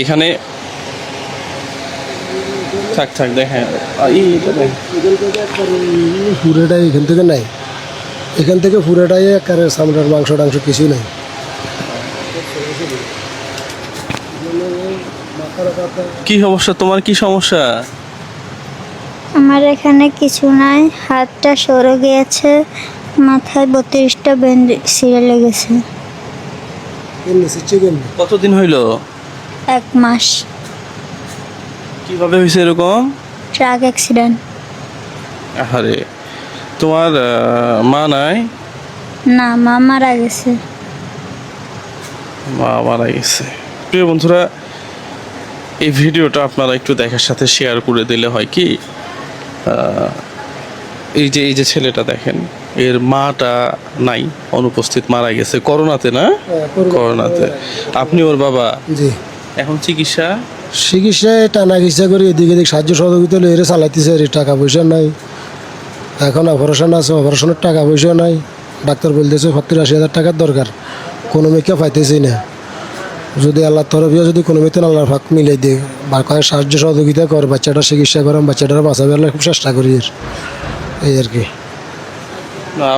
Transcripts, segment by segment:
এখানে থাক থাক দেখেন পুরোটাই এখান থেকে নাই, এখান থেকে পুরোটাই একেবারে চামড়ার মাংস টাংস কিছুই নাই। কি সমস্যা তোমার? কি সমস্যা? আমার এখানে কিছু নাই, হাতটা সরে গিয়েছে, মাথায় 32টা বেন্ড ছিঁড়ে লেগেছে। কতদিন হইলো? 1 মাস। কিভাবে হয়েছে এরকম? Truck accident. আরে তোমার মা নাই? না, মা মারা গেছে। মা মারা গেছে। প্রিয় বন্ধুরা, এই ভিডিওটা আপনারা একটু দেখার সাথে শেয়ার করে দিলে হয় কি, এই যে ছেলেটা দেখেন, এর মাটা নাই, অনুপস্থিত, মারা গেছে করোনাতে। না করোনাতে। আপনি ওর বাবা? জি। এখন চিকিৎসায় টানা চিকিৎসা করে এদিকে এদিক সাহায্য সহযোগিতা এর চালাইতেছে, এর টাকা পয়সা নাই। এখন অপারেশন আছে, অপারেশনের টাকা পয়সা নাই। ডাক্তার বলতেছে 70-80 হাজার টাকার দরকার, কোনো মেয়েকে পাইতেছি না। যদি আল্লাহর তরফে যদি কোনো মেয়েতে আল্লাহর ফাঁক মিলাই দিয়ে বা কয়েক সাহায্য সহযোগিতা কর, বাচ্চাটার চিকিৎসা করাম, বাচ্চাটার বাঁচাবে, আল্লাহ খুব চেষ্টা করি এই আর কি।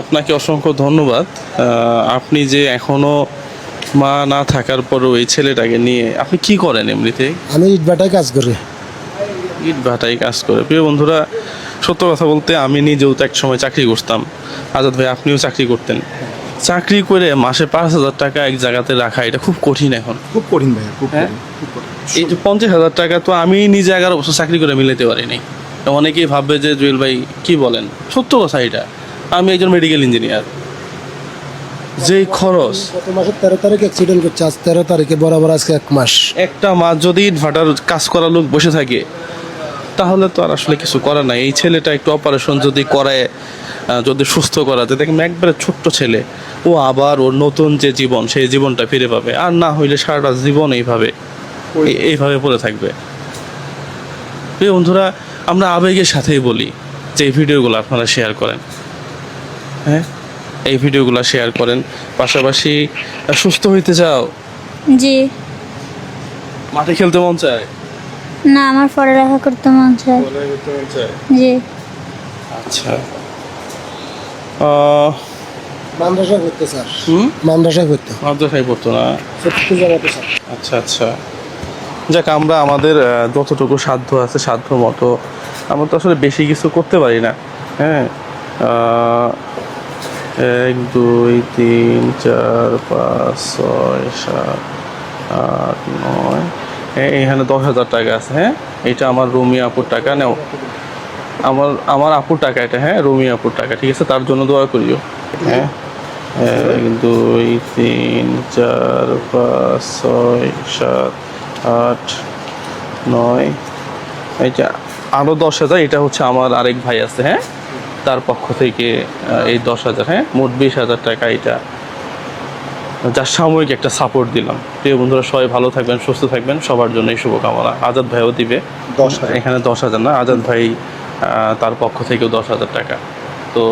আপনাকে অসংখ্য ধন্যবাদ। আপনি যে এখনো মা না থাকার পরেও এই ছেলেটাকে নিয়ে আপনি কি করেন এমনিতে? আমি ইটভাটায় কাজ করি। ইট ভাটায় কাজ করে। প্রিয় বন্ধুরা, সত্য কথা বলতে আমি নিজেও তো এক সময় চাকরি করতাম। আজাদ ভাই, আপনিও চাকরি করতেন। চাকরি করে মাসে 5,000 টাকা এক জায়গাতে রাখা, এটা খুব কঠিন এখন। খুব কঠিন ভাইয়া, খুব হ্যাঁ? কঠিন। এই যে 50,000 টাকা তো আমি নিজে 11 বছর চাকরি করে মিলাতে পারিনি। অনেকেই ভাববে যে জুয়েল ভাই কি বলেন, সত্য কথা এটা। আমি একজন মেডিকেল ইঞ্জিনিয়ার, যেই খরচ। গত মাসের 13 তারিখ অ্যাক্সিডেন্ট করছে, আজ 13 তারিখে বরাবর আজকে 1 মাস। একটা মাস যদি ইট ভাটার কাজ করা লোক বসে থাকে, তাহলে তো আর আসলে কিছু করার নাই। এই ছেলেটা একটু অপারেশন যদি করায়, যদি সুস্থ করাতে, দেখেন একবারে ছোট্ট ছেলে, ও আবার ওর নতুন যে জীবন, সেই জীবনটা ফিরে পাবে। আর না হইলে সারাটা জীবন এইভাবে পড়ে থাকবে। প্রিয় বন্ধুরা, আমরা আবেগের সাথেই বলি যে এই ভিডিওগুলো আপনারা শেয়ার করেন। হ্যাঁ, এই ভিডিওগুলো শেয়ার করেন। পাশাপাশি সুস্থ হইতে চাও? জি। মাঠে খেলতে মন চায়? না, আমার পড়ালেখা করতে মন চায়। জি। আচ্ছা। মাদ্রাসায় করতে স্যার। হুম, মাদ্রাসায় করতে। মাদ্রাসায় পড়তো না? সত্যি জানাতে স্যার। আচ্ছা আচ্ছা। যাক, আমরা আমাদের যতটুকু সাধ্য আছে, সাধ্য মতো, আমরা তো আসলে বেশি কিছু করতে পারি না। হ্যাঁ, 1 2 3 4 5 6 7 8 9, এখানে 10,000 টাকা আছে। হ্যাঁ, এটা আমার রুমি আপুর টাকা। নাও, আমার আপুর টাকা এটা। হ্যাঁ, রুমি আপুর টাকা, ঠিক আছে? তার জন্য দোয়া করিও। হ্যাঁ, 1 2 3 4 5 6 7 8 9, এইটা আরও 10,000। এটা হচ্ছে আমার আরেক ভাই আছে, হ্যাঁ, তার পক্ষ থেকে এই 10,000। হ্যাঁ, মোট 20,000 টাকা। এটা যার সাময়িক একটা সাপোর্ট দিলাম। প্রিয় বন্ধুরা, সবাই ভালো থাকবেন, সুস্থ থাকবেন, সবার জন্যই শুভকামনা। আজাদ ভাইও দিবে 10,000। এখানে 10,000 না, আজাদ ভাই তার পক্ষ থেকেও 10,000 টাকা। তো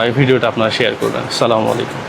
এই ভিডিওটা আপনারা শেয়ার করবেন। আসসালামু আলাইকুম।